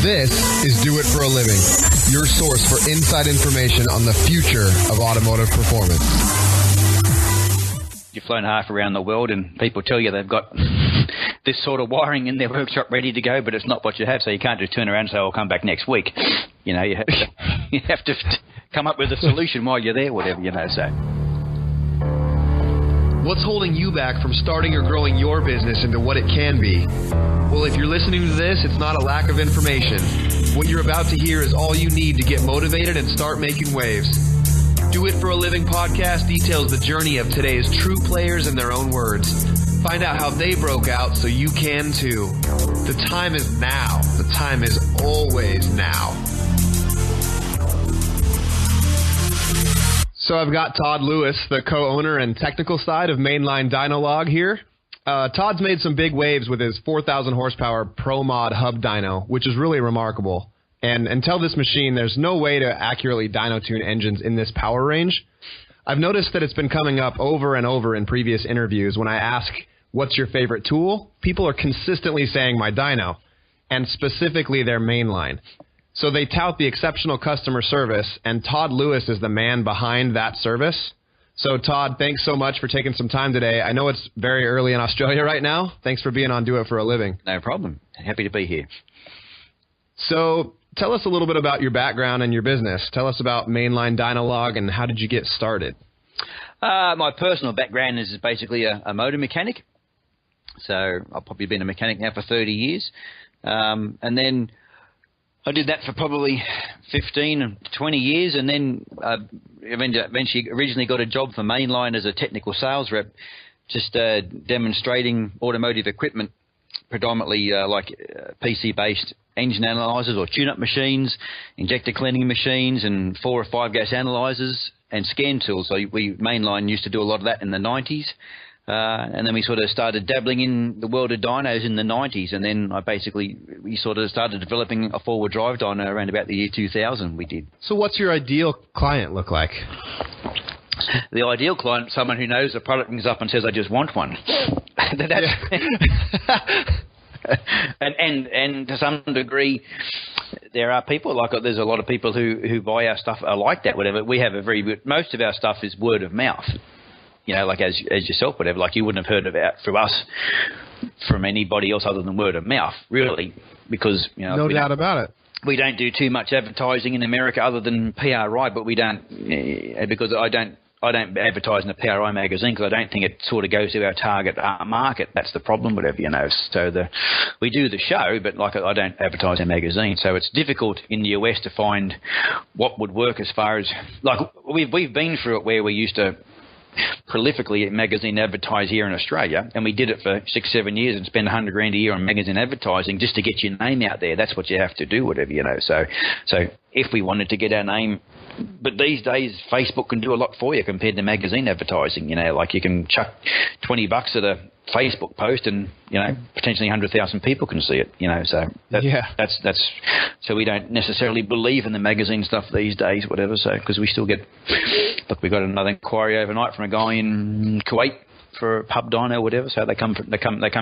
This is Do It For a Living, your source for inside information on the future of automotive performance. You've flown half around the world and people tell you they've got this sort of wiring in their workshop ready to go, but it's not what you have, so you can't just turn around and say, I'll come back next week. You have to come up with a solution while you're there, whatever, so. What's holding you back from starting or growing your business into what it can be? Well, if you're listening to this, it's not a lack of information. What you're about to hear is all you need to get motivated and start making waves. Do It For a Living podcast details the journey of today's true players in their own words. Find out how they broke out so you can too. The time is now. The time is always now. So I've got Todd Lewis, the co-owner and technical side of Mainline Dyno here. Todd's made some big waves with his 4,000 horsepower Pro Mod hub dyno, which is really remarkable. And until this machine, there's no way to accurately dyno tune engines in this power range. I've noticed that it's been coming up over and over in previous interviews. When I ask, what's your favorite tool? People are consistently saying my dyno, and specifically their Mainline. So they tout the exceptional customer service, and Todd Lewis is the man behind that service. So Todd, thanks so much for taking some time today. I know it's very early in Australia right now. Thanks for being on Do It For a Living. No problem. Happy to be here. So tell us a little bit about your background and your business. Tell us about Mainline Dyno and how did you get started? My personal background is basically a motor mechanic. So I've probably been a mechanic now for 30 years. And then I did that for probably 15 and 20 years, and then eventually originally got a job for Mainline as a technical sales rep, just demonstrating automotive equipment, predominantly PC-based engine analyzers or tune-up machines, injector cleaning machines, and 4 or 5 gas analyzers and scan tools. So Mainline used to do a lot of that in the 90s. And then we sort of started dabbling in the world of dynos in the 90s, and then we sort of started developing a forward drive dyno around about the year 2000 we did. So what's your ideal client look like? The ideal client, someone who knows the product rings up and says, I just want one. And to some degree, there are people there's a lot of people who buy our stuff are like that, whatever. We have most of our stuff is word of mouth. As yourself, whatever, you wouldn't have heard about through us from anybody else other than word of mouth, really, because, no doubt about it. We don't do too much advertising in America other than PRI, but we don't, because I don't advertise in a PRI magazine because I don't think it sort of goes to our target market. That's the problem, whatever, So we do the show, but I don't advertise in a magazine. So it's difficult in the US to find what would work as far as, we've been through it where we used to prolifically magazine advertise here in Australia, and we did it for 6-7 years and spend $100,000 a year on magazine advertising just to get your name out there. That's what you have to do, whatever, So if we wanted to get our name, but these days Facebook can do a lot for you compared to magazine advertising. You can chuck $20 at a Facebook post, and potentially 100,000 people can see it. That's so we don't necessarily believe in the magazine stuff these days, whatever. So because we still get, we got another inquiry overnight from a guy in Kuwait for a hub dyno, whatever. So they come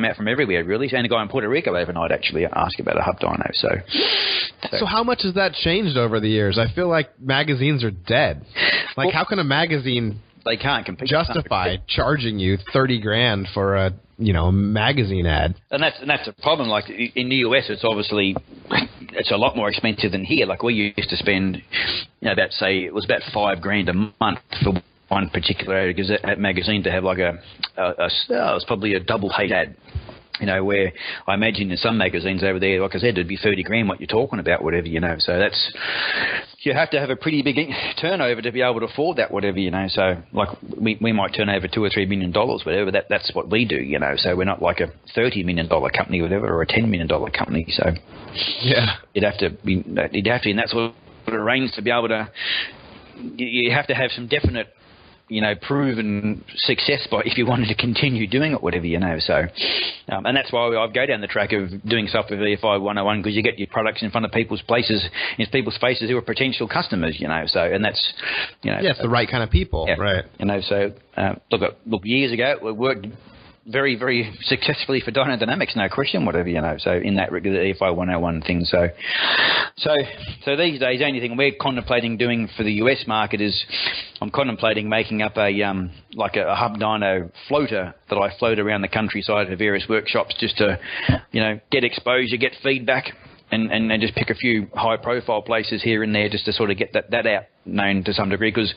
out from everywhere, really. And a guy in Puerto Rico overnight actually asked about a hub dyno. So how much has that changed over the years? I feel like magazines are dead. How can a magazine? They can't compete. Justify charging you $30,000 for a magazine ad, and that's a problem. In the US, it's a lot more expensive than here. We used to spend, about $5,000 a month for one particular magazine to have it was probably a double page ad. Where I imagine in some magazines over there, like I said, it'd be $30,000 what you're talking about, whatever, So that's, you have to have a pretty big turnover to be able to afford that, whatever, So we might turn over $2 or $3 million, whatever. That's what we do, So we're not like a $30 million company, whatever, or a $10 million company. So yeah, you'd have to, and that's what it arranges to be able to. You have to have some definite, proven success if you wanted to continue doing it, whatever, So, and that's why I go down the track of doing stuff with VFI 101, because you get your products in front of people's faces who are potential customers, So, and that's, it's the right kind of people, yeah, right? So, look, years ago, we worked very, very successfully for Dyno Dynamics, no question, whatever, So in that regard, the EFI 101 thing. So these days, the only thing we're contemplating doing for the US market is I'm contemplating making up a hub dyno floater that I float around the countryside to various workshops just to, get exposure, get feedback. And just pick a few high-profile places here and there just to sort of get that out known to some degree, because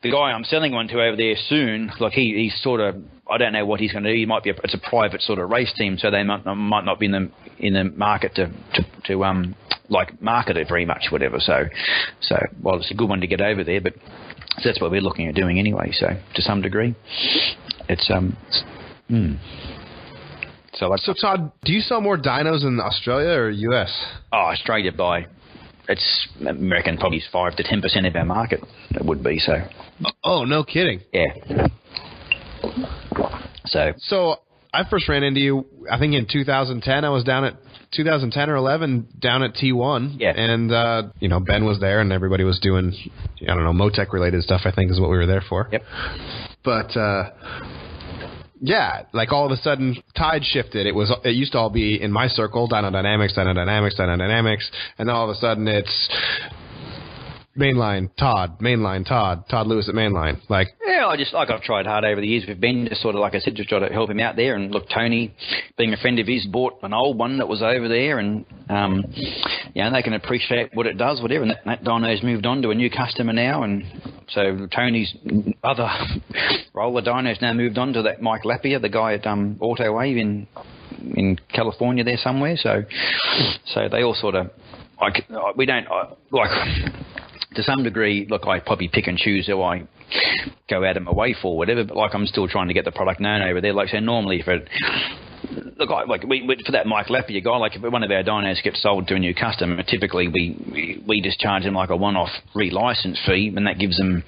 the guy I'm selling one to over there soon, he's sort of, I don't know what he's going to do. He might be it's a private sort of race team, so they might not be in the market to market it very much, whatever. So well, it's a good one to get over there, but that's what we're looking at doing anyway. So to some degree, it's So Todd, do you sell more dynos in Australia or US? Oh, Australia it's, I reckon, probably 5 to 10% of our market. It would be so. Oh, no kidding. Yeah. So I first ran into you, I think in 2010. I was down at 2010 or 11 down at T1. Yeah. And, Ben was there and everybody was doing, Motec related stuff, I think is what we were there for. Yep. But, yeah, all of a sudden, tide shifted. It used to all be in my circle, Dyno Dynamics, and then all of a sudden it's Mainline Todd Lewis at Mainline. Yeah, I've tried hard over the years with Ben, just sort of, like I said, just try to help him out there. And look, Tony, being a friend of his, bought an old one that was over there, and they can appreciate what it does, whatever. And that dyno's moved on to a new customer now, and so Tony's other roller dyno's now moved on to that Mike Lappier, the guy at Autowave in California there somewhere. So they all sort of to some degree, look, I probably pick and choose who I go out of my way for, whatever, but I'm still trying to get the product known over there. So normally for that Mike Lappier guy, if one of our dynos gets sold to a new customer, typically we just charge them a one-off relicense fee, and that gives them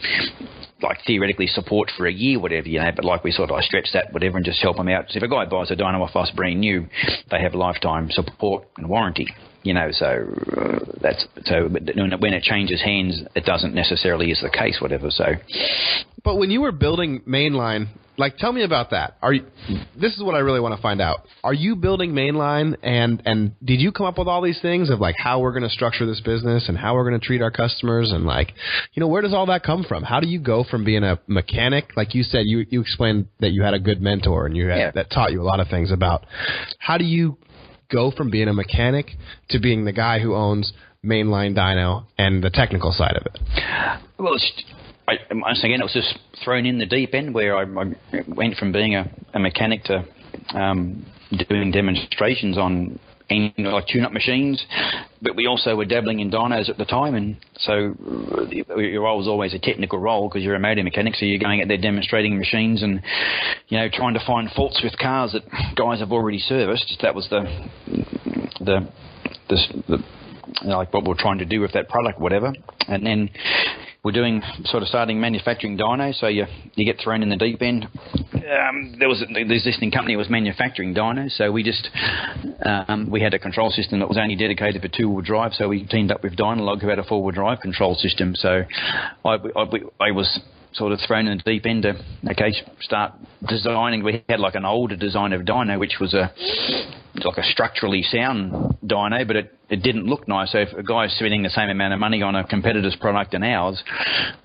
theoretically support for a year, whatever, but we sort of stretch that, whatever, and just help them out. So if a guy buys a dyno off us brand new, they have lifetime support and warranty. But when it changes hands, it doesn't necessarily is the case, whatever. So, but when you were building Mainline, tell me about that. This is what I really want to find out. Are you building Mainline, and did you come up with all these things of how we're going to structure this business and how we're going to treat our customers, and where does all that come from? How do you go from being a mechanic, like you said, you explained that you had a good mentor and that taught you a lot of things about how do you go from being a mechanic to being the guy who owns Mainline Dyno and the technical side of it? Well, once again, it was just thrown in the deep end where I went from being a mechanic to doing demonstrations on tune-up machines, but we also were dabbling in dynos at the time, and so your role was always a technical role because you're a motor mechanic, so you're going out there demonstrating machines and trying to find faults with cars that guys have already serviced. That was the what we're trying to do with that product, whatever. And then we're starting manufacturing dyno, so you get thrown in the deep end. The existing company was manufacturing dyno, so we we had a control system that was only dedicated for two-wheel drive, so we teamed up with Dynalog, who had a four-wheel drive control system. So I was sort of thrown in the deep end to start designing. We had an older design of dyno, which was a structurally sound dyno, but it didn't look nice. So if a guy's spending the same amount of money on a competitor's product than ours,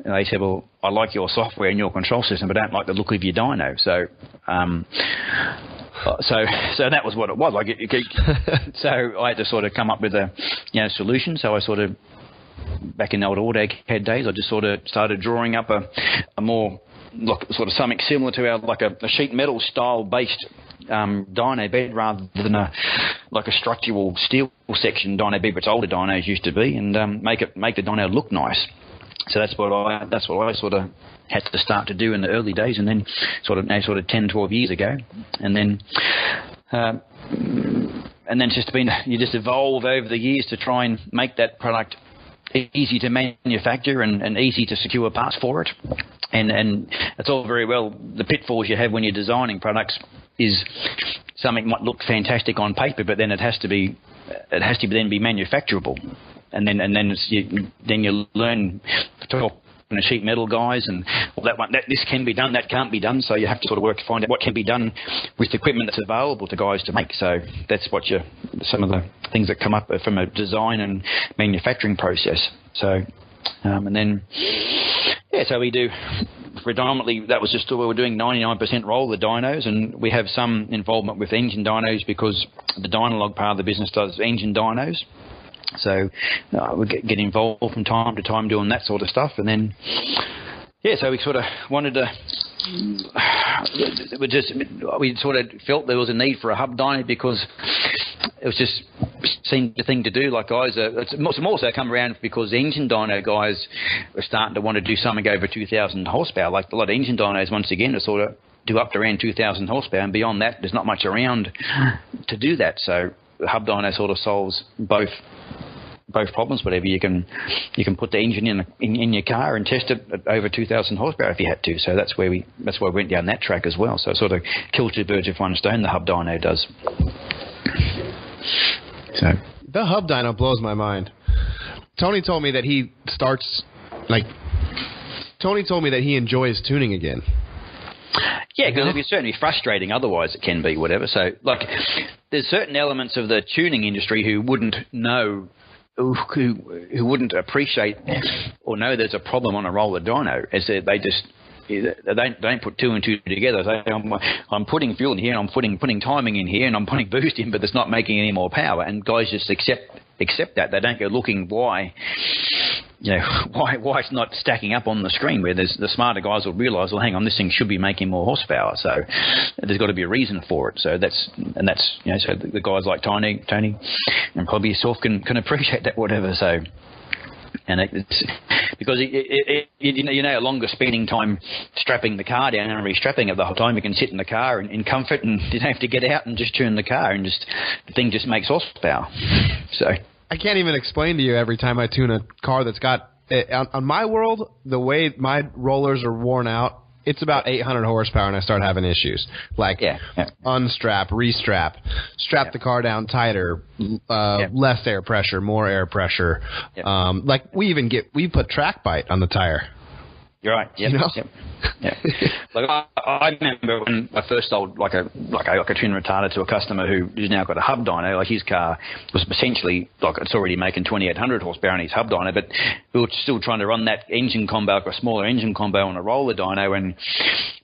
they said, well, I like your software and your control system, but I don't like the look of your dyno. So so that was what it was. So I had to sort of come up with a solution. So I sort of, back in the old AutoCAD days, I just sort of started drawing up a more sort of something similar to our a sheet metal style based dyno bed rather than a structural steel section dyno bed, which older dynos used to be, and make the dyno look nice. So that's what I sort of had to start to do in the early days, and then sort of 10, 12 years ago, and then you just evolve over the years to try and make that product easy to manufacture and easy to secure parts for it. And it's all very well. The pitfalls you have when you're designing products is something might look fantastic on paper, but then it has to then be manufacturable. And then you learn to and the sheet metal guys, and well, this can be done, that can't be done. So you have to sort of work to find out what can be done with the equipment that's available to guys to make. So that's what some of the things that come up from a design and manufacturing process. So and then so we do predominantly, that was just we were doing 99% roller dynos, and we have some involvement with engine dynos because the Dynolog part of the business does engine dynos. So we get involved from time to time doing that sort of stuff. And then, so we sort of wanted to, we sort of felt there was a need for a hub dyno because it was just seemed the thing to do. Like guys, it's more so come around because the engine dyno guys are starting to want to do something over 2,000 horsepower. Like a lot of engine dynos, once again, are sort of do up to around 2,000 horsepower, and beyond that, there's not much around to do that. So the hub dyno sort of solves both problems. Whatever you can put the engine in your car and test it at over 2,000 horsepower if you had to. So that's why we went down that track as well. So it sort of kills two birds with one stone. The hub dyno does. So the hub dyno blows my mind. Tony told me that he enjoys tuning again. Yeah, because it'd be certainly frustrating. Otherwise, it can be whatever. So, like, there's certain elements of the tuning industry who wouldn't know, who wouldn't appreciate or know there's a problem on a roller dyno. As they just don't put two and two together. They say, I'm putting fuel in here, and I'm putting timing in here, and I'm putting boost in, but it's not making any more power. And guys just accept that. They don't go looking why it's not stacking up on the screen, where the smarter guys will realise, well, hang on, this thing should be making more horsepower. So there's got to be a reason for it. So that's so the guys like Tony, and probably yourself can appreciate that, whatever. So. And it's because a longer spending time strapping the car down and restrapping it the whole time. You can sit in the car in comfort, and you don't have to get out and just tune the car, and the thing just makes horsepower. So I can't even explain to you every time I tune a car that's got on my world, the way my rollers are worn out, it's about 800 horsepower, and I start having issues. Like unstrap, restrap, strap the car down tighter, less air pressure, more air pressure. Like we put track bite on the tire. You're right. Yep. You know? Yep. Like I remember when I first sold like a twin retarder to a customer who's now got a hub dyno. Like his car was essentially like it's already making 2,800 horsepower on his hub dyno, but we were still trying to run that engine combo, like a smaller engine combo on a roller dyno. And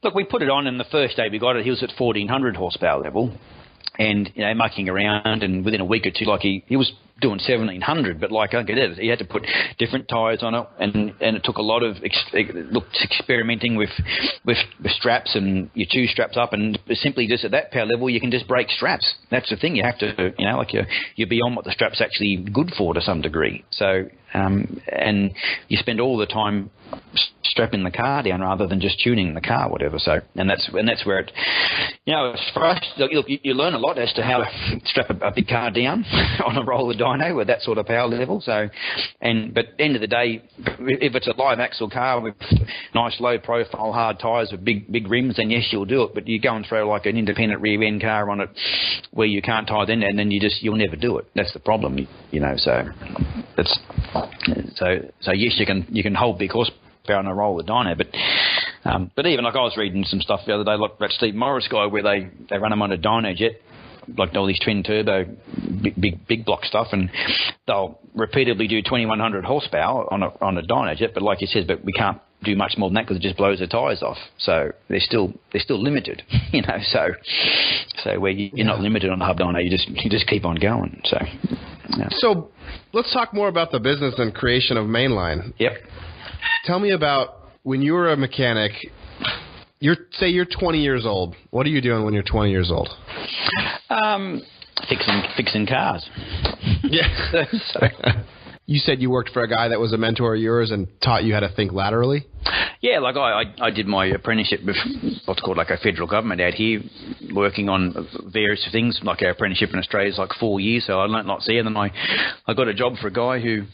look, we put it on, and the first day we got it, he was at 1,400 horsepower level. And, mucking around, and within a week or two, like he was doing 1,700, but like I get it, he had to put different tyres on it, and it took a lot of experimenting with straps, and you two straps up, and simply just at that power level, you can just break straps. That's the thing. You have to, you're beyond what the strap's actually good for to some degree. So, and you spend all the time strapping the car down rather than just tuning the car, whatever. So, and that's where it, for us, look, you learn a lot as to how to strap a big car down on a roller dyno with that sort of power level. So, but at the end of the day, if it's a live axle car with nice low profile hard tyres with big rims, then yes, you'll do it. But you go and throw like an independent rear end car on it where you can't tie it in, and then you'll never do it. That's the problem, So that's so yes, you can hold big horsepower on a roller dyno, but even like I was reading some stuff the other day, like that Steve Morris guy, where they run them on a dyno jet, like all these twin turbo big block stuff, and they'll repeatedly do 2,100 horsepower on a dyno jet. But like you said, but we can't do much more than that because it just blows the tyres off. So they're still limited, So where you're not limited on a hub dyno, you just keep on going. So. Yeah. So let's talk more about the business and creation of Mainline. Yep. Tell me about when you were a mechanic. You're 20 years old. What are you doing when you're 20 years old? Fixing cars. Yeah. You said you worked for a guy that was a mentor of yours and taught you how to think laterally? Yeah, like I did my apprenticeship with what's called like a federal government out here, working on various things. Like our apprenticeship in Australia is like 4 years, so I learnt lots there. And then I got a job for a guy who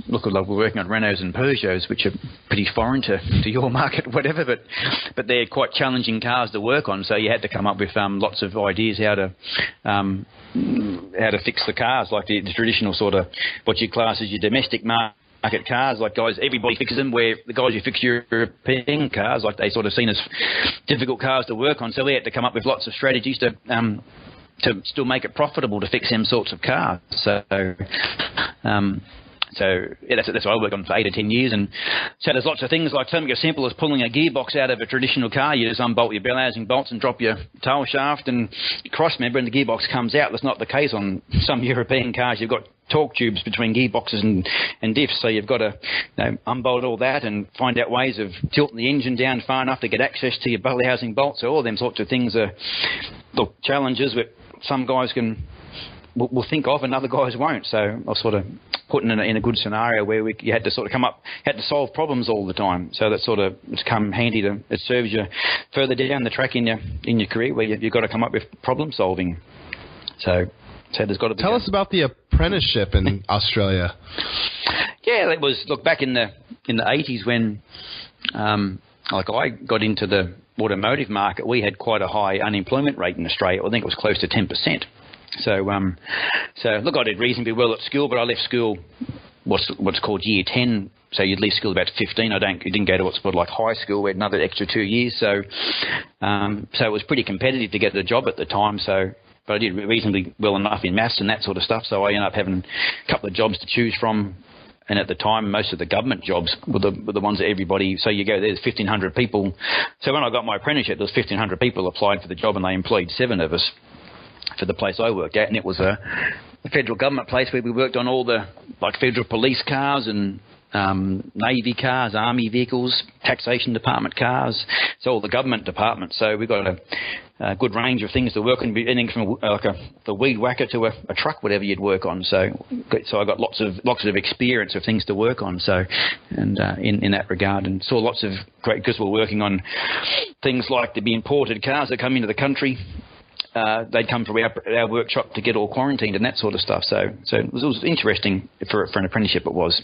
looked like we're working on Renaults and Peugeots, which are pretty foreign to your market, whatever. But they're quite challenging cars to work on, so you had to come up with lots of ideas how to fix the cars, like the traditional sort of what you class as your domestic market cars, like guys, everybody fixes them, where the guys who fix European cars, like they sort of seen as difficult cars to work on, so we had to come up with lots of strategies to still make it profitable to fix them sorts of cars. So yeah, that's what I worked on for 8 or 10 years. And so there's lots of things, like something as simple as pulling a gearbox out of a traditional car. You just unbolt your bell housing bolts and drop your tail shaft and cross member, and the gearbox comes out. That's not the case on some European cars. You've got torque tubes between gearboxes and diffs, so you've got to unbolt all that and find out ways of tilting the engine down far enough to get access to your bell housing bolts. So all them sorts of things are challenges that some guys will think of and other guys won't. So I was sort of put in a good scenario where you had to sort of had to solve problems all the time. So that sort of it's come handy it serves you further down the track in your career, where you've got to come up with problem solving. So there's got to be. Tell us about the apprenticeship in Australia. Yeah, it was back in the 80s when like I got into the automotive market. We had quite a high unemployment rate in Australia. I think it was close to 10%. So look, I did reasonably well at school, but I left school what's called year 10. So you'd leave school about 15. You didn't go to what's called like high school. We had another extra 2 years. So it was pretty competitive to get a job at the time. But I did reasonably well enough in maths and that sort of stuff. So I ended up having a couple of jobs to choose from. And at the time, most of the government jobs were the ones that everybody. So you go, there's 1,500 people. So when I got my apprenticeship, there was 1,500 people applied for the job, and they employed 7 of us for the place I worked at, and it was a federal government place where we worked on all the federal police cars and Navy cars, Army vehicles, taxation department cars, so all the government departments. So we got a good range of things to work on, anything from the weed whacker to a truck, whatever you'd work on. So I got lots of experience of things to work on. So in that regard, and saw lots of great, because we're working on things like the imported cars that come into the country. They'd come from our workshop to get all quarantined and that sort of stuff. So it was interesting for an apprenticeship. It was.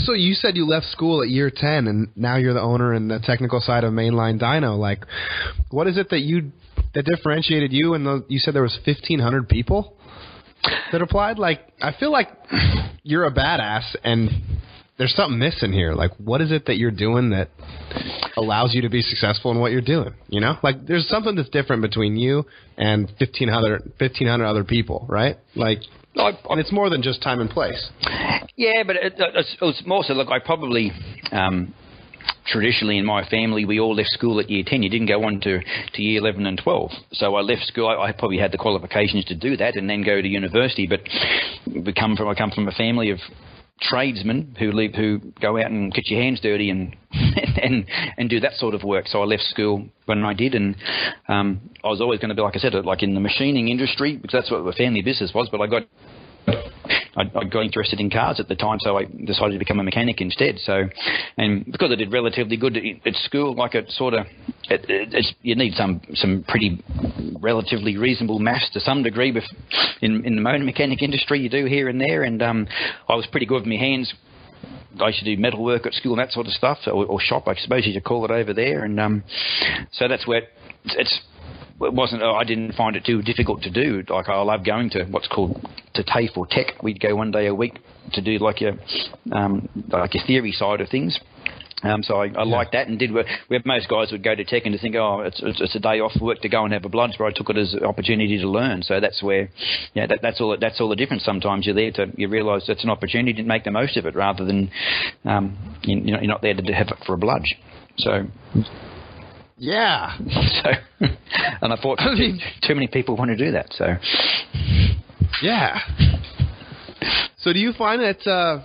So you said you left school at year 10, and now you're the owner and the technical side of Mainline Dyno. Like, what is it that differentiated you? And you said there was 1,500 people that applied. Like, I feel like you're a badass, and there's something missing here. Like, what is it that you're doing that allows you to be successful in what you're doing? You know, like there's something that's different between you and 1,500 other people, right? Like, and it's more than just time and place. Yeah, but it was more so. Look, I probably traditionally in my family we all left school at year 10. You didn't go on to year 11 and 12. So I left school. I probably had the qualifications to do that and then go to university. But I come from a family of tradesmen who go out and get your hands dirty and do that sort of work. So I left school when I did, and I was always going to be, like I said, like in the machining industry, because that's what the family business was. But I got interested in cars at the time, so I decided to become a mechanic instead. So, and because I did relatively good at school, like it sort of, you need some pretty relatively reasonable maths to some degree. In the motor mechanic industry, you do here and there, and I was pretty good with my hands. I used to do metal work at school and that sort of stuff, or shop, I suppose you should call it over there. And so that's where it wasn't. I didn't find it too difficult to do. Like, I love going to what's called to TAFE or tech. We'd go one day a week to do like your theory side of things. So I liked that and did work. Most guys would go to tech and to think, oh, it's a day off work to go and have a bloods, but I took it as an opportunity to learn. So that's where, that's all the difference. Sometimes you're there you realise it's an opportunity to make the most of it, rather than you're not there to have it for a bludge. So. Yeah. So, and I thought too many people want to do that. So. Yeah. So do you find that?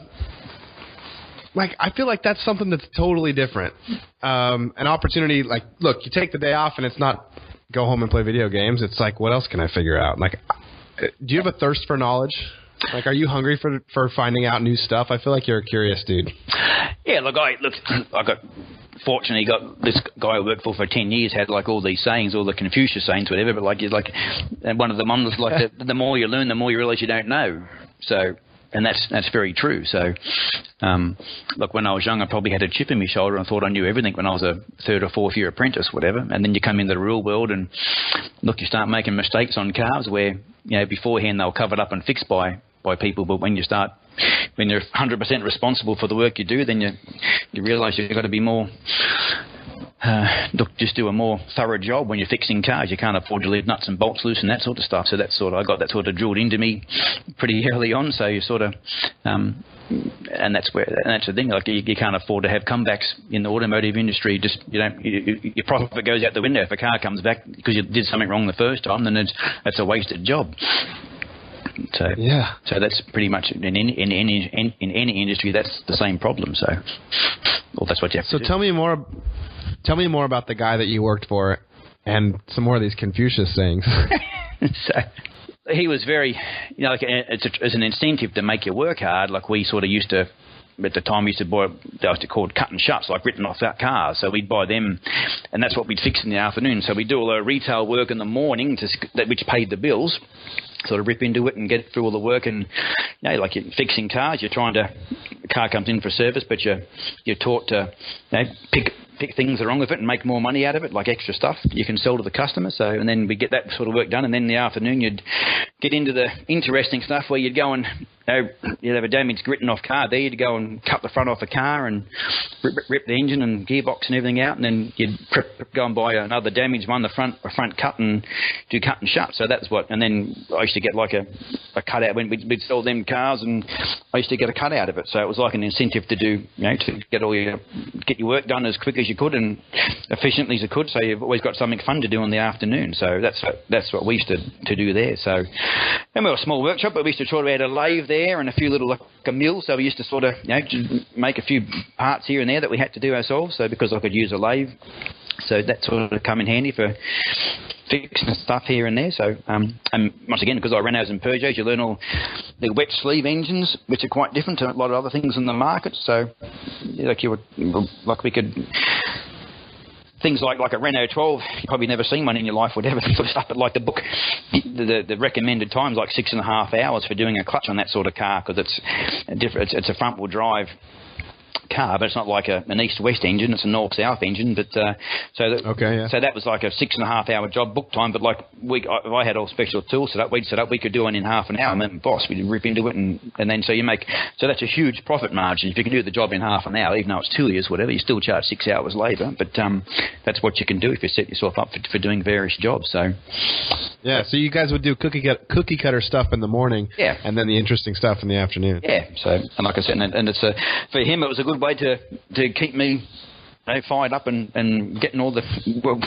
Like, I feel like that's something that's totally different. An opportunity, like, look, you take the day off and it's not go home and play video games. It's like, what else can I figure out? Like, do you have a thirst for knowledge? Like, are you hungry for finding out new stuff? I feel like you're a curious dude. Yeah, fortunately got this guy I worked for 10 years had like all these sayings, all the Confucius sayings, whatever. But and one of them was like, the more you learn, the more you realise you don't know. So. And that's very true. So, look, when I was young, I probably had a chip in my shoulder and thought I knew everything when I was a 3rd or 4th year apprentice, whatever. And then you come into the real world and, look, you start making mistakes on cars where, beforehand they were covered up and fixed by people. But when you start when you're 100% responsible for the work you do, then you realise you've got to be more. Just do a more thorough job when you're fixing cars. You can't afford to leave nuts and bolts loose and that sort of stuff. So that's I got that sort of drilled into me pretty early on. So you sort of, and that's the thing. Like you can't afford to have comebacks in the automotive industry. Just your profit goes out the window if a car comes back because you did something wrong the first time. Then that's a wasted job. So yeah. So that's pretty much in any industry. That's the same problem. So, well, that's what you have to do. So tell me more about the guy that you worked for, and some more of these Confucius sayings. So he was very, like it's an incentive to make you work hard. Like we sort of used to. At the time, we used to buy, they used to called cut and shuts, like written off cars. So we'd buy them, and that's what we'd fix in the afternoon. So we'd do all our retail work in the morning, which paid the bills. Sort of rip into it and get through all the work, and like you're fixing cars, the car comes in for service, but you're taught to pick things that are wrong with it and make more money out of it, like extra stuff you can sell to the customer. So, and then we get that sort of work done, and then in the afternoon you'd get into the interesting stuff where you'd go and you'd have a damaged written off car there. You'd go and cut the front off a car and rip the engine and gearbox and everything out, and then you'd go and buy another damaged one, the front cut, and do cut and shut. So that's what. And then I used to get like a cut out when we'd sell them cars, and I used to get a cut out of it. So it was like an incentive to do, to get your work done as quick as you could and efficiently as you could. So you've always got something fun to do in the afternoon. So that's what we used to do there. So, and we were a small workshop, but we used to try to add a lathe there and a few little, like a mill. So we used to sort of, make a few parts here and there that we had to do ourselves. So because I could use a lathe, so that sort of come in handy for fixing stuff here and there. So, and once again, because I ran those in Peugeots, you learn all the wet sleeve engines, which are quite different to a lot of other things in the market. So, we could. Things like a Renault 12, you've probably never seen one in your life, whatever sort of stuff, but like the book, the recommended time's like 6.5 hours for doing a clutch on that sort of car, because it's a front-wheel drive car, but it's not like an east-west engine, it's a north-south engine. But so that was like a 6.5 hour job book time. But like if I had all special tools set up, we could do one in half an hour, and then we'd rip into it, and then so that's a huge profit margin. If you can do the job in half an hour, even though it's 2 years, whatever, you still charge 6 hours labour. But that's what you can do if you set yourself up for doing various jobs. So yeah, so you guys would do cookie cutter stuff in the morning, and then the interesting stuff in the afternoon. Yeah. So, and like I said, and it's for him, it was a good way to keep me fired up and getting all the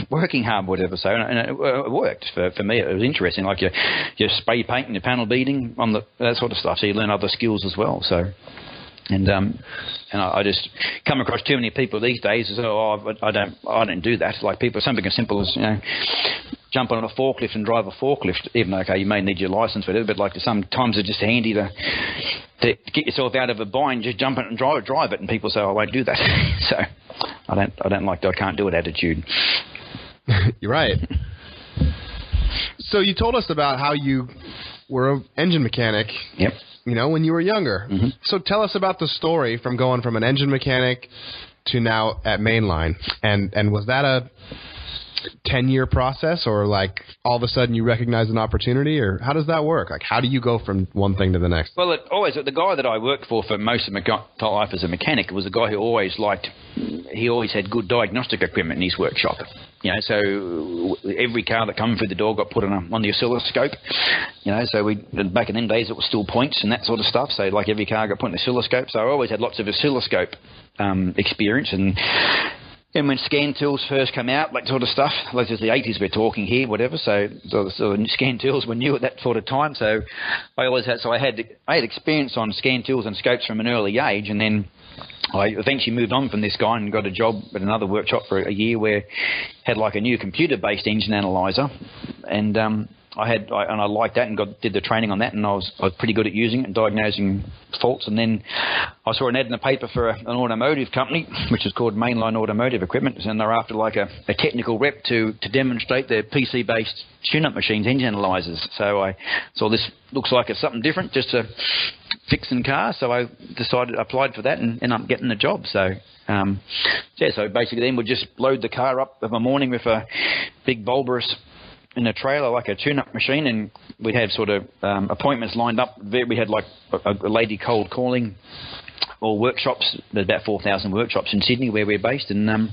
working hard, whatever. So, and it worked for me. It was interesting, like your spray paint and your panel beating on that sort of stuff. So you learn other skills as well. So, and I just come across too many people these days as I don't do that. Like people, something as simple as jump on a forklift and drive a forklift. Even okay, you may need your license for it, but like sometimes it's just handy to get yourself out of a bind. Just jump it and drive it. And people say, I won't do that. So I don't like the I can't do it attitude. You're right. So you told us about how you were an engine mechanic. Yep. When you were younger. Mm-hmm. So tell us about the story from going from an engine mechanic to now at Mainline. And was that a 10-year process, or like all of a sudden you recognize an opportunity, or how does that work? Like, how do you go from one thing to the next? Well, the guy that I worked for most of my life as a mechanic was a guy who always had good diagnostic equipment in his workshop. So every car that came through the door got put on the oscilloscope. So back in them days it was still points and that sort of stuff. So like every car got put on the oscilloscope. So I always had lots of oscilloscope experience. And when scan tools first came out, like sort of stuff, like it's the 80s we're talking here, whatever. So scan tools were new at that sort of time. So I had experience on scan tools and scopes from an early age, and then I eventually moved on from this guy and got a job at another workshop for a year where I had like a new computer-based engine analyzer, and I liked that and did the training on that, and I was pretty good at using it and diagnosing faults. And then I saw an ad in the paper for an automotive company, which is called Mainline Automotive Equipment, and they're after like a technical rep to demonstrate their PC-based tune-up machines, engine analyzers. So I saw this looks like it's something different, just to fixing cars. So I applied for that and ended up getting the job. So so basically then we'd just load the car up of a morning with a big bulbous in a trailer, like a tune-up machine, and we'd have sort of appointments lined up. We had like a lady cold calling all workshops. There's about 4,000 workshops in Sydney where we're based, and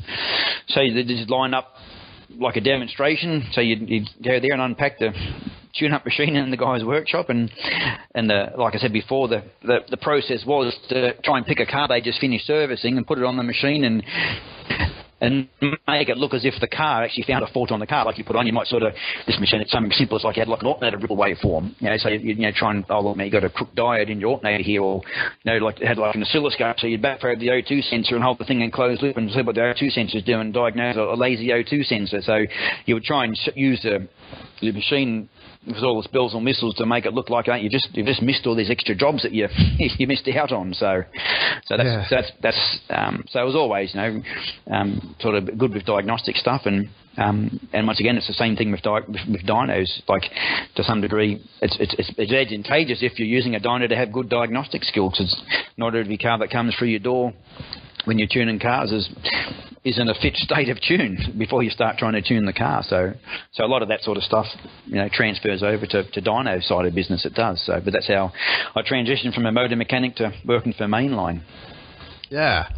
so you just line up like a demonstration. So you'd go there and unpack the tune-up machine in the guy's workshop, and like I said before, the process was to try and pick a car they just finished servicing and put it on the machine and make it look as if the car actually found a fault on the car. Like you put on, you might sort of, this machine, it's something simple, it's like you had like an alternator ripple waveform. So you try and, oh look, man, you got a crook diode in your alternator here, or like it had like an oscilloscope, so you'd backprobe the O2 sensor and hold the thing in closed loop and see what the O2 sensor's doing, and diagnose a lazy O2 sensor. So you would try and use the machine with all the bells and whistles to make it look like you've just missed all these extra jobs that you missed out on. So that's so it was always sort of good with diagnostic stuff, and once again it's the same thing with dynos. Like to some degree, it's advantageous if you're using a dyno to have good diagnostic skills. Because not every car that comes through your door when you're tuning cars is in a fit state of tune before you start trying to tune the car. So a lot of that sort of stuff, transfers over to dyno side of business. It does. So, but that's how I transitioned from a motor mechanic to working for Mainline. Yeah.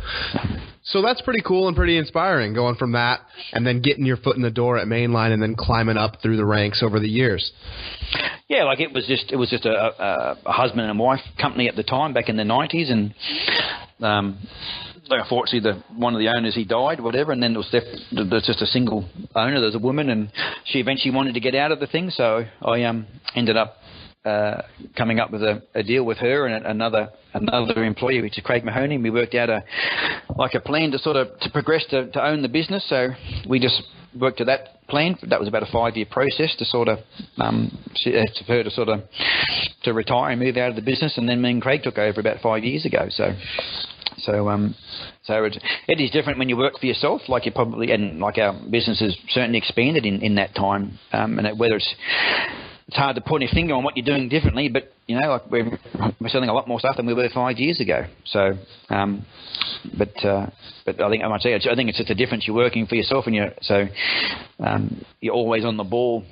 So that's pretty cool and pretty inspiring, going from that and then getting your foot in the door at Mainline and then climbing up through the ranks over the years. Yeah, like it was just a husband and wife company at the time back in the 90s, and unfortunately, one of the owners, he died, whatever, and then there's just a single owner. There's a woman, and she eventually wanted to get out of the thing, so I ended up coming up with a deal with her and another employee, which is Craig Mahoney. We worked out a plan to progress to own the business. So we just worked to that plan. That was about a 5-year process to for her to retire and move out of the business, and then me and Craig took over about 5 years ago. So it is different when you work for yourself, like you probably, and like our business has certainly expanded in that time, and whether it's hard to put a finger on what you're doing differently, but like we're selling a lot more stuff than we were 5 years ago. So, but I think I think it's just a difference. You're working for yourself, and you're always on the ball,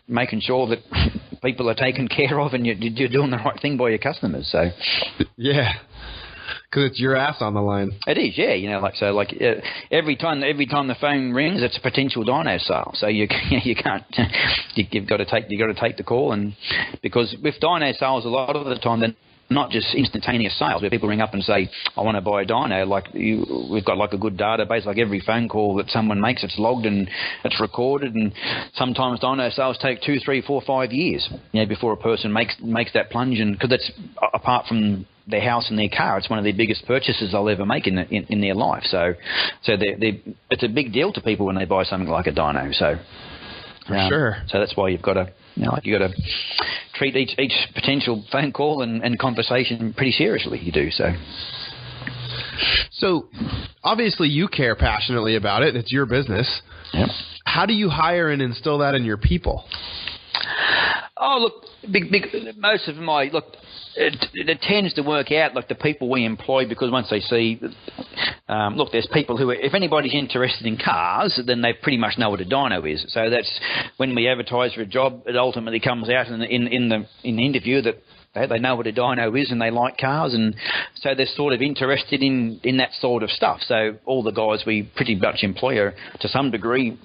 making sure that people are taken care of, and you're doing the right thing by your customers. So, yeah. Because it's your ass on the line. It is, yeah. Every time the phone rings, it's a potential dyno sale. So you can't. You've got to take the call, and because with dyno sales, a lot of the time they're not just instantaneous sales where people ring up and say, I want to buy a dyno. We've got like a good database. Like every phone call that someone makes, it's logged and it's recorded. And sometimes dyno sales take 2, 3, 4, 5 years, before a person makes that plunge. And because it's apart from their house and their car, it's one of their biggest purchases they'll ever make in their life. So it's a big deal to people when they buy something like a dyno. So sure. So that's why you've got to treat each potential phone call and conversation pretty seriously. You do so. So obviously you care passionately about it. It's your business. Yep. How do you hire and instill that in your people? Oh, look, big. Most of my it tends to work out like the people we employ, because once they see, there's people who, if anybody's interested in cars, then they pretty much know what a dyno is. So that's when we advertise for a job, it ultimately comes out in the interview that they know what a dyno is and they like cars, and so they're sort of interested in that sort of stuff. So all the guys we pretty much employ are to some degree,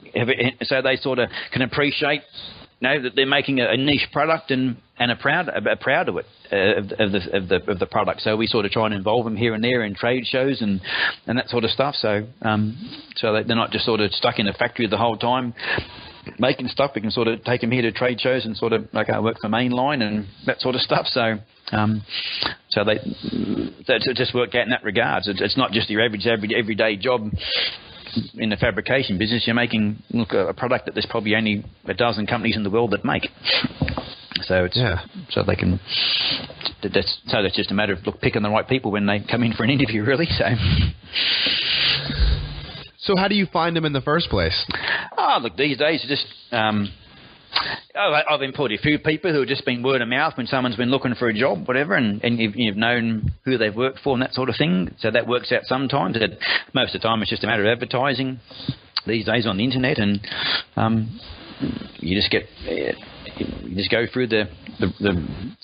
so they sort of can appreciate that they're making a niche product and are proud of it, of the product. So we sort of try and involve them here and there in trade shows and that sort of stuff. So they're not just sort of stuck in a factory the whole time making stuff. We can sort of take them here to trade shows and sort of I work for Mainline and that sort of stuff. So it just worked out in that regards. It's not just your average everyday job. In the fabrication business, you're making a product that there's probably only a dozen companies in the world that make. So it's so they can. That's just a matter of picking the right people when they come in for an interview, really. So how do you find them in the first place? These days just. I've employed a few people who have just been word of mouth when someone's been looking for a job, whatever, and you've known who they've worked for and that sort of thing. So that works out sometimes. Most of the time it's just a matter of advertising these days on the internet, and you just go through the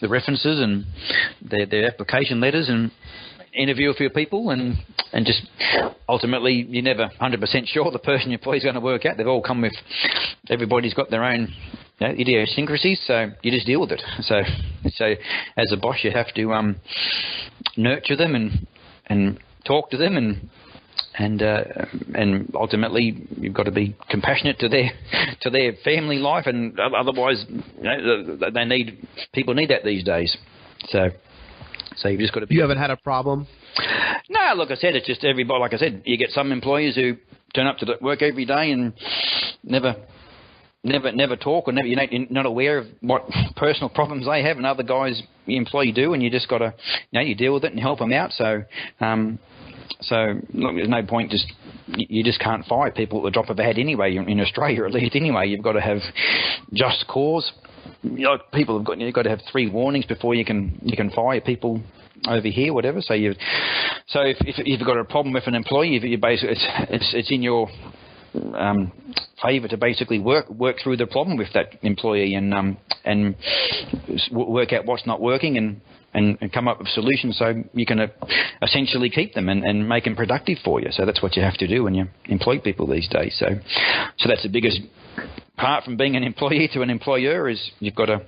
references and their application letters and interview a few people and just ultimately you're never 100% sure the person you employ is going to work out. They've all come with, everybody's got their own idiosyncrasies, so you just deal with it. So as a boss, you have to nurture them and talk to them and ultimately you've got to be compassionate to their family life, and otherwise people need that these days. So you've just got to be. You haven't had a problem? No, look, I said it's just everybody. Like I said, you get some employers who turn up to work every day and never talk, or you're not aware of what personal problems they have, and other guys the employee do, and you just got to you deal with it and help them out. So look, there's no point you just can't fire people at the drop of a hat anyway. In Australia, at least anyway, you've got to have just cause. You've got to have 3 warnings before you can fire people over here, whatever. So if you've got a problem with an employee, you basically it's in your favour to basically work through the problem with that employee and work out what's not working and come up with solutions so you can essentially keep them and make them productive for you. So that's what you have to do when you employ people these days. So that's the biggest part from being an employee to an employer is you've got to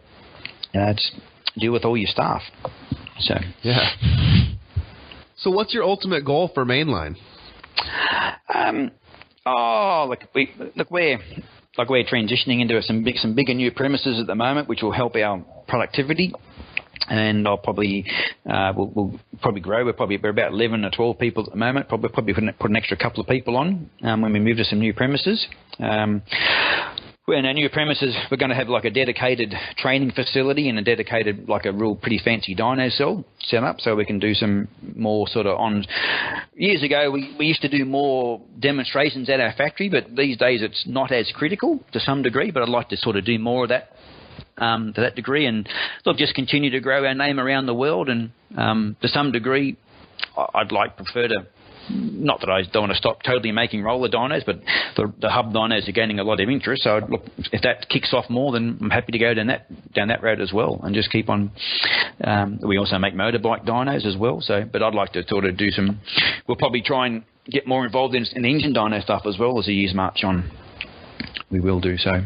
just deal with all your staff. So yeah. So what's your ultimate goal for Mainline? We're transitioning into some bigger new premises at the moment, which will help our productivity. And I'll probably we'll probably grow. We're about 11 or 12 people at the moment. Probably put an extra couple of people on when we move to some new premises. In our new premises, we're going to have like a dedicated training facility and a dedicated, like a real pretty fancy dyno cell set up, so we can do some more sort of on. Years ago, we used to do more demonstrations at our factory, but these days it's not as critical to some degree. But I'd like to sort of do more of that. To that degree, and look, just continue to grow our name around the world, and to some degree, I'd prefer to. Not that I don't want to stop totally making roller dynos, but the hub dynos are gaining a lot of interest. So look, if that kicks off more, then I'm happy to go down that road as well, and just keep on. We also make motorbike dynos as well. So, but I'd like to sort of do some. We'll probably try and get more involved in the engine dyno stuff as well as the years march on. We will do so.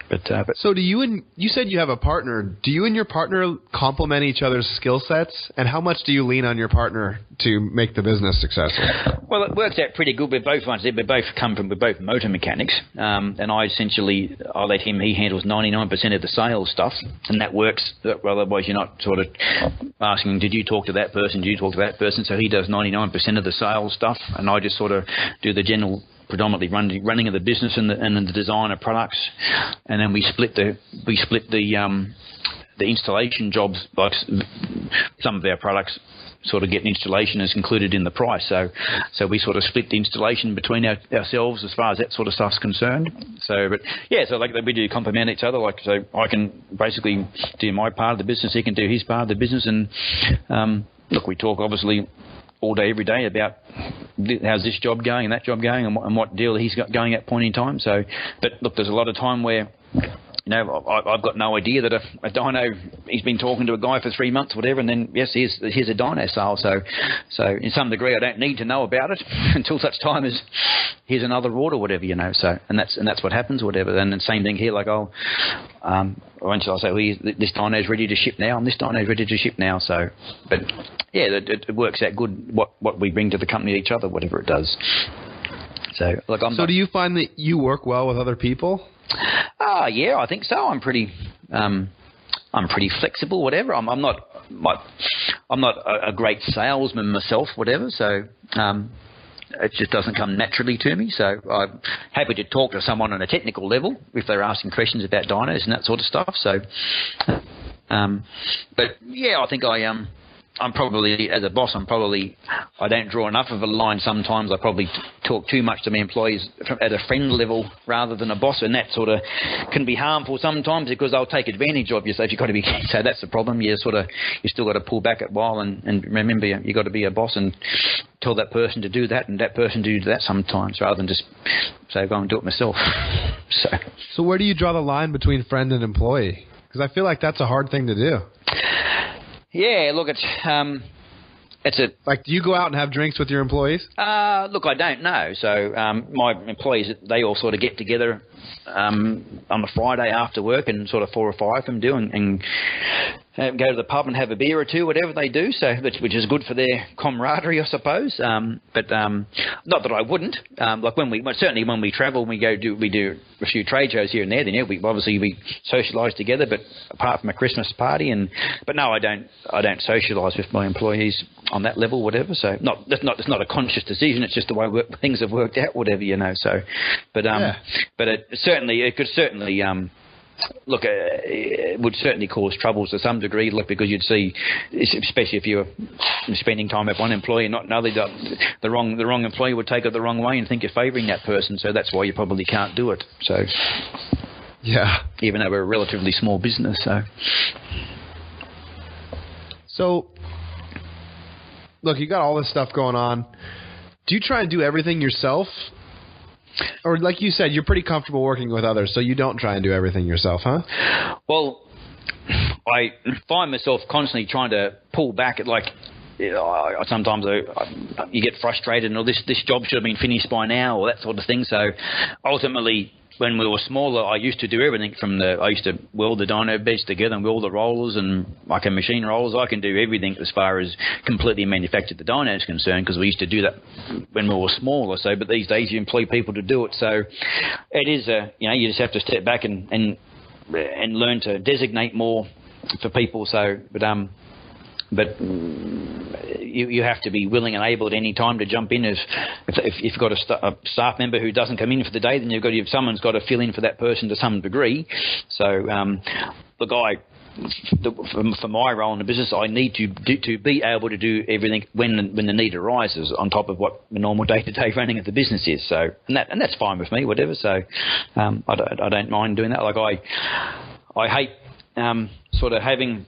But so you said you have a partner. Do you and your partner complement each other's skill sets? And how much do you lean on your partner to make the business successful? Well, it works out pretty good. We're both motor mechanics. And I let him, he handles 99% of the sales stuff. And that works. Well, otherwise you're not sort of asking, did you talk to that person? Did you talk to that person? So he does 99% of the sales stuff. And I just sort of do the general predominantly running of the business and the design of products, and then we split the installation jobs. Like some of our products sort of get an installation as included in the price, so we sort of split the installation between ourselves as far as that sort of stuff's concerned. So like we do complement each other. Like, so I can basically do my part of the business, he can do his part of the business, and look, we talk obviously all day, every day about how's this job going and that job going and what deal he's got going at point in time. So, but look, there's a lot of time where, I've got no idea that a dyno, he's been talking to a guy for 3 months, whatever, and then, yes, here's a dyno sale. So in some degree, I don't need to know about it until such time as here's another order, whatever, So, and that's what happens, whatever. And the same thing here, like eventually I'll say, well, this dyno's ready to ship now, and this dyno's ready to ship now. So, but yeah, it works out good what we bring to the company to each other, whatever it does. So, like, do you find that you work well with other people? Yeah, I think so. I'm pretty flexible, whatever. I'm not a great salesman myself, whatever. So it just doesn't come naturally to me. So I'm happy to talk to someone on a technical level if they're asking questions about dynos and that sort of stuff. So, but yeah, I think I'm probably, as a boss, I don't draw enough of a line sometimes. I probably talk too much to my employees at a friend level rather than a boss, and that sort of can be harmful sometimes because they'll take advantage of you. So if you've got to be, so that's the problem. You still got to pull back a while and remember you've got to be a boss and tell that person to do that and that person to do that sometimes rather than just say, go and do it myself. So where do you draw the line between friend and employee? Because I feel like that's a hard thing to do. Yeah, look, like, do you go out and have drinks with your employees? Look, I don't know. So my employees, they all sort of get together on a Friday after work, and sort of 4 or 5 of them do, and go to the pub and have a beer or two, whatever they do. So which is good for their camaraderie, I suppose. But not that I wouldn't. Like certainly when we travel, we do a few trade shows here and there. Then we socialise together. But apart from a Christmas party, but no, I don't socialise with my employees on that level, whatever. So it's not a conscious decision. It's just the way things have worked out, whatever, so. But it could certainly. Look, it would certainly cause troubles to some degree, because you'd see, especially if you were spending time with one employee and not another, the wrong employee would take it the wrong way and think you're favouring that person. So that's why you probably can't do it. So, yeah, even though we're a relatively small business, So, look, you got all this stuff going on. Do you try and do everything yourself? Or like you said, you're pretty comfortable working with others, so you don't try and do everything yourself, huh? Well, I find myself constantly trying to pull back. Sometimes you get frustrated, and this job should have been finished by now, or that sort of thing. So ultimately, when we were smaller, I used to do everything I used to weld the dyno beds together and weld the rollers, and I can machine rollers. I can do everything as far as completely manufactured the dyno is concerned, because we used to do that when we were smaller. So, but these days you employ people to do it. So it is you just have to step back and learn to designate more for people. So, but you have to be willing and able at any time to jump in. If you've got a staff member who doesn't come in for the day, then someone's got to fill in for that person to some degree. So for my role in the business, I need to be able to do everything when the need arises, on top of what the normal day-to-day running of the business is. So and that's fine with me, whatever. So I don't mind doing that. Like I hate sort of having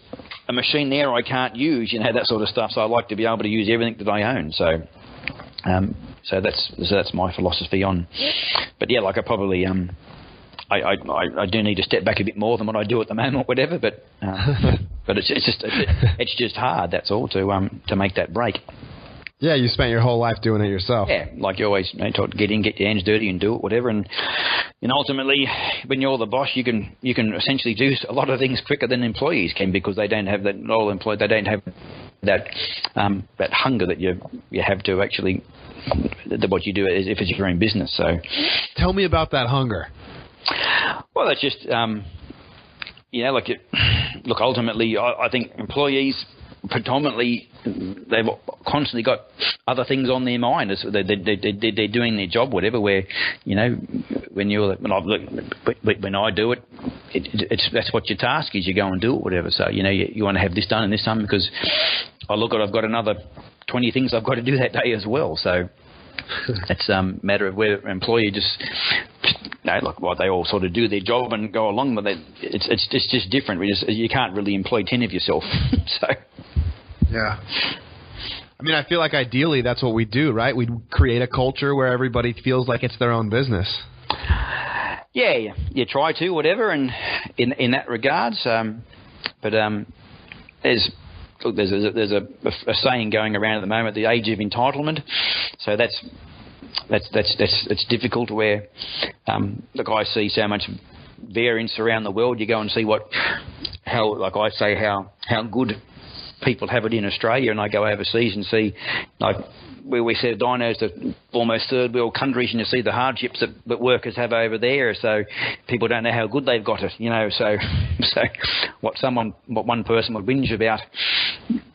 a machine there I can't use, that sort of stuff. So I like to be able to use everything that I own. So, so that's my philosophy on. But yeah, like I probably I do need to step back a bit more than what I do at the moment, whatever. But it's just hard. That's all to make that break. Yeah, you spent your whole life doing it yourself. Yeah, like you always taught to get your hands dirty and do it, whatever. And ultimately, when you're the boss, you can essentially do a lot of things quicker than employees can, because they don't have that. All employees, they don't have that hunger that you have to actually what you do as if it's your own business. So, tell me about that hunger. Well, that's just look. Ultimately, I think employees, predominantly, they've constantly got other things on their mind. They're doing their job, whatever. Where when I do it, that's what your task is. You go and do it, whatever. So you want to have this done and this done, because I've got another 20 things I've got to do that day as well. So it's a matter of whether an employee just they all sort of do their job and go along, but it's just different. You can't really employ 10 of yourself. So. Yeah. I mean, I feel like ideally that's what we do, right? We create a culture where everybody feels like it's their own business. Yeah, you try to, whatever, and in that regards. But there's a saying going around at the moment, the age of entitlement. So it's difficult, where I see so much variance around the world. You go and see how good people have it in Australia, and I go overseas and see, where we said dynos to almost third world countries, and you see the hardships that workers have over there. So people don't know how good they've got it, So what one person would whinge about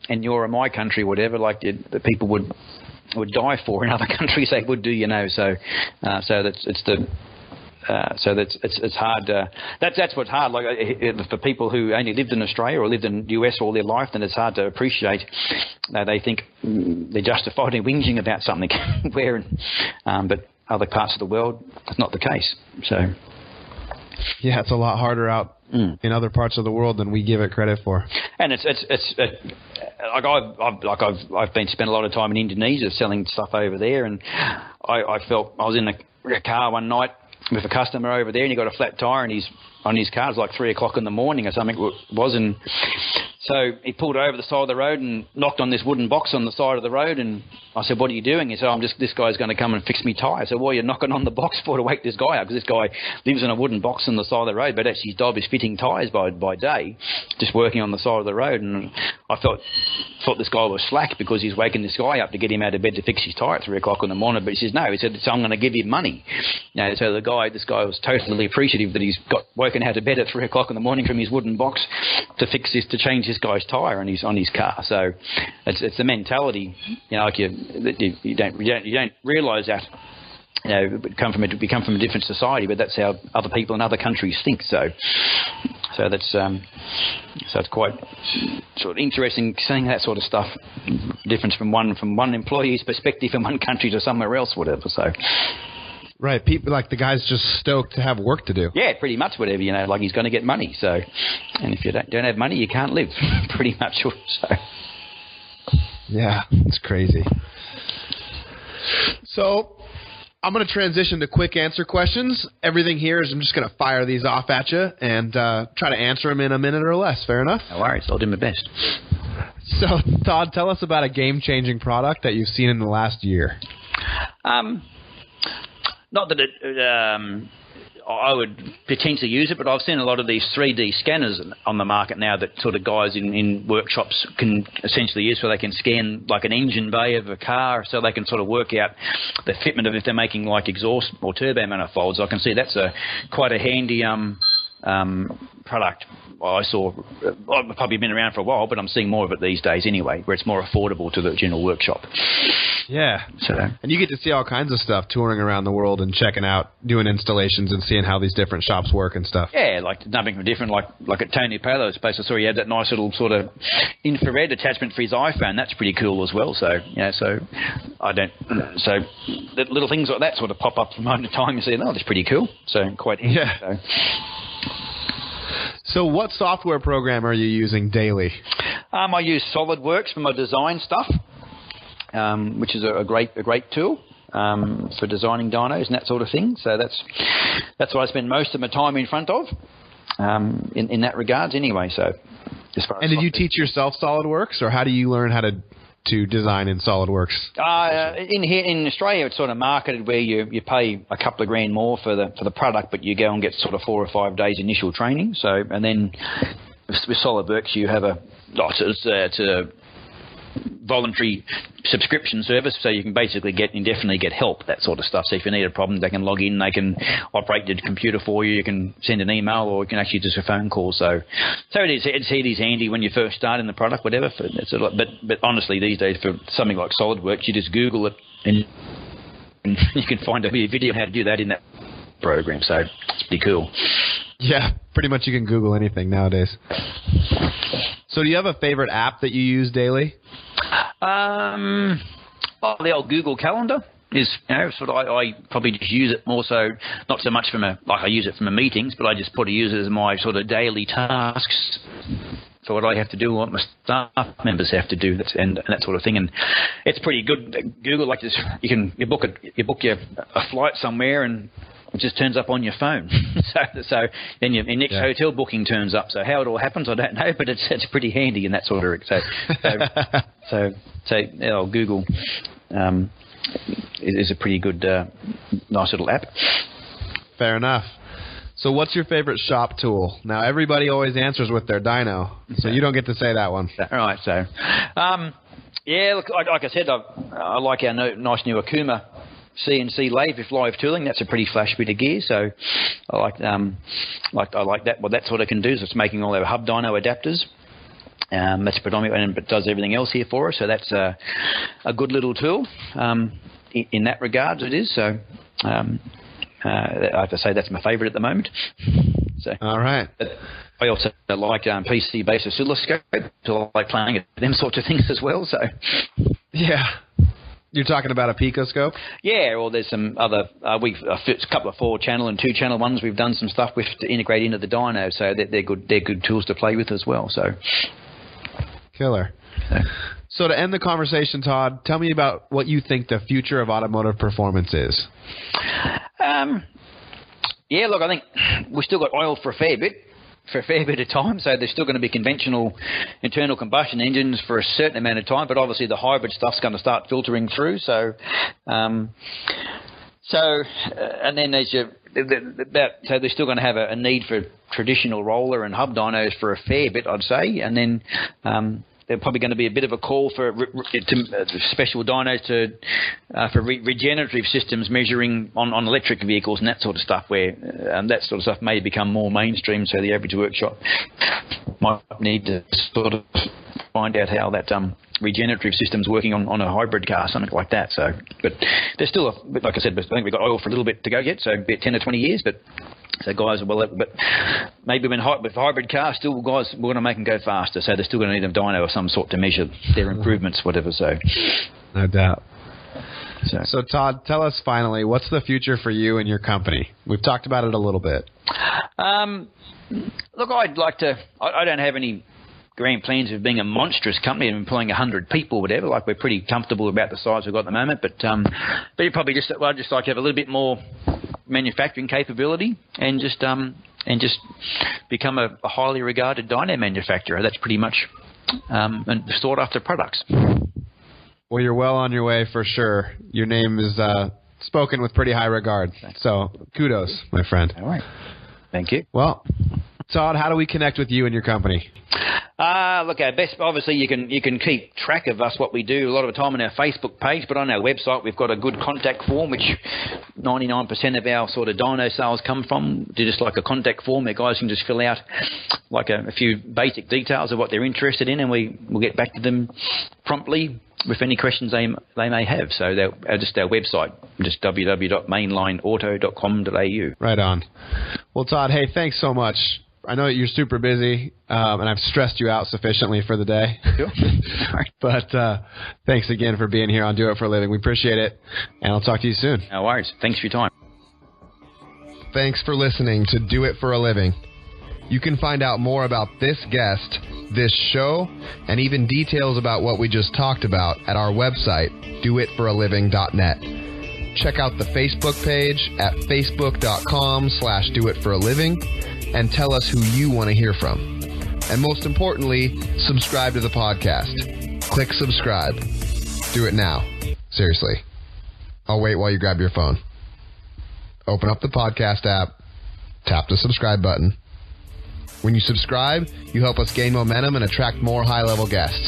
in your or my country, whatever, the people would die for in other countries, they would do, So it's hard. That's what's hard. For people who only lived in Australia or lived in the US all their life, then it's hard to appreciate. They think they're justified in whinging about something, but other parts of the world, it's not the case. So, yeah, it's a lot harder out in other parts of the world than we give it credit for. And I've been spent a lot of time in Indonesia selling stuff over there, and I felt I was in a car one night with a customer over there, and he got a flat tyre, and he's on his car. It was like 3 o'clock in the morning or something it was, and so he pulled over the side of the road and knocked on this wooden box on the side of the road, and I said, "What are you doing?" He said, this guy's going to come and fix me tyre. I said, "Well, you're knocking on the box for to wake this guy up, because this guy lives in a wooden box on the side of the road, but actually his job is fitting tyres by day, just working on the side of the road." And I thought this guy was slack because he's waking this guy up to get him out of bed to fix his tyre at 3 o'clock in the morning. But he says, no, he said, "So I'm going to give him money." So this guy was totally appreciative that he's got woken out of bed at 3 o'clock in the morning from his wooden box to change this guy's tyre on his car. So it's the mentality, like you don't realise that. We come from a different society, but that's how other people in other countries think. So that's it's quite sort of interesting seeing that sort of stuff. Difference from one employee's perspective in one country to somewhere else, whatever. So. Right, people like the guy's just stoked to have work to do. Yeah, pretty much whatever, like he's going to get money. So, and if you don't have money, you can't live, pretty much. So. Yeah, it's crazy. So, I'm going to transition to quick answer questions. Everything here is I'm just going to fire these off at you and try to answer them in a minute or less. Fair enough? No worries, I'll do my best. So, Todd, tell us about a game-changing product that you've seen in the last year. Not that I would potentially use it, but I've seen a lot of these 3D scanners on the market now that sort of guys in workshops can essentially use, so they can scan like an engine bay of a car, so they can sort of work out the fitment of if they're making like exhaust or turbo manifolds. I can see that's quite a handy product. I've probably been around for a while, but I'm seeing more of it these days anyway, where it's more affordable to the general workshop. Yeah. And you get to see all kinds of stuff touring around the world and checking out, doing installations and seeing how these different shops work and stuff. Yeah, like nothing different. Like at Tony Palo's place, I saw he had that nice little sort of infrared attachment for his iPhone. That's pretty cool as well. So, so the little things like that sort of pop up from time to time. You see, that's pretty cool. So quite handy. Yeah. So what software program are you using daily? I use Solidworks for my design stuff, which is a great tool for designing dynos and that sort of thing. So that's what I spend most of my time in front of in that regards anyway. So as far as did you teach yourself Solidworks, or how do you learn how to design in SolidWorks? In Australia, it's sort of marketed where you pay a couple of grand more for the product, but you go and get sort of 4 or 5 days initial training. So, and then with SolidWorks, you have it's a voluntary subscription service, so you can basically indefinitely get help, that sort of stuff. So if you need a problem, they can log in, they can operate the computer for you, you can send an email, or you can actually do a phone call. So it is handy when you first start in the product, whatever. But honestly, these days for something like SolidWorks, you just Google it and you can find a video on how to do that in that program. So it's pretty cool. Yeah, pretty much you can Google anything nowadays. So do you have a favorite app that you use daily? The old Google Calendar is, sort of, I probably just use it more so, not so much I use it for my meetings, but I just use it as my sort of daily tasks for what I have to do, what my staff members have to do, and that sort of thing. And it's pretty good. Google, like this, you book a flight somewhere, and it just turns up on your phone. so then your next hotel booking turns up. So how it all happens, I don't know, but it's pretty handy in that sort of. So Google is a pretty good, nice little app. Fair enough. So what's your favorite shop tool? Now everybody always answers with their dyno, so you don't get to say that one. Right. So, look, like I said, I like our nice new Akuma CNC lathe with live tooling. That's a pretty flash bit of gear. So I like that. What that sort of can do is it's making all our hub dyno adapters. That's predominant, but does everything else here for us. So that's a good little tool. In that regard, it is. So I have to say that's my favourite at the moment. So all right. I also like PC-based oscilloscope. So I like playing at them sorts of things as well. So yeah. You're talking about a picoscope? Yeah, well, there's some other. We've a couple of 4-channel and 2-channel ones. We've done some stuff with to integrate into the dyno, so they're good. They're good tools to play with as well. So, killer. So to end the conversation, Todd, tell me about what you think the future of automotive performance is. Yeah, look, I think we've still got oil for a fair bit of time, so there's still going to be conventional internal combustion engines for a certain amount of time, but obviously the hybrid stuff's going to start filtering through. So then there's so they're still going to have a need for traditional roller and hub dynos for a fair bit, I'd say, and then there's probably going to be a bit of a call for special dynos for regenerative systems measuring on electric vehicles and that sort of stuff, where that sort of stuff may become more mainstream, so the average workshop might need to sort of find out how that regenerative system's working on a hybrid car, something like that. So, but there's still, like I said, I think we've got oil for a little bit to go yet, so about 10 or 20 years, but so guys are well, but maybe with hybrid cars, still guys, we're going to make them go faster, so they're still going to need a dyno of some sort to measure their improvements, whatever. So, no doubt. So Todd, tell us finally, what's the future for you and your company? We've talked about it a little bit. Look, I'd like to. I don't have any grand plans of being a monstrous company and employing 100 people, whatever. Like, we're pretty comfortable about the size we've got at the moment, but you probably just, well, I'd just like to have a little bit more manufacturing capability and just become a highly regarded dyno manufacturer. That's pretty much and sought after products. Well, you're well on your way for sure. Your name is spoken with pretty high regard. So kudos, my friend. All right. Thank you. Well, Todd, how do we connect with you and your company? Look, our best, obviously you can keep track of us, what we do a lot of the time on our Facebook page, but on our website we've got a good contact form, which 99% of our sort of dyno sales come from. Just like a contact form where guys can just fill out like a few basic details of what they're interested in, and we'll get back to them promptly with any questions they may have. So just our website, just www.mainlineauto.com.au. Right on. Well, Todd, hey, thanks so much. I know that you're super busy, and I've stressed you out sufficiently for the day. Sure. But thanks again for being here on Do It for a Living. We appreciate it, and I'll talk to you soon. No worries. Thanks for your time. Thanks for listening to Do It for a Living. You can find out more about this guest, this show, and even details about what we just talked about at our website, doitforaliving.net. Check out the Facebook page at facebook.com/doitforaliving and tell us who you want to hear from. And most importantly, subscribe to the podcast. Click subscribe. Do it now. Seriously. I'll wait while you grab your phone. Open up the podcast app. Tap the subscribe button. When you subscribe, you help us gain momentum and attract more high-level guests.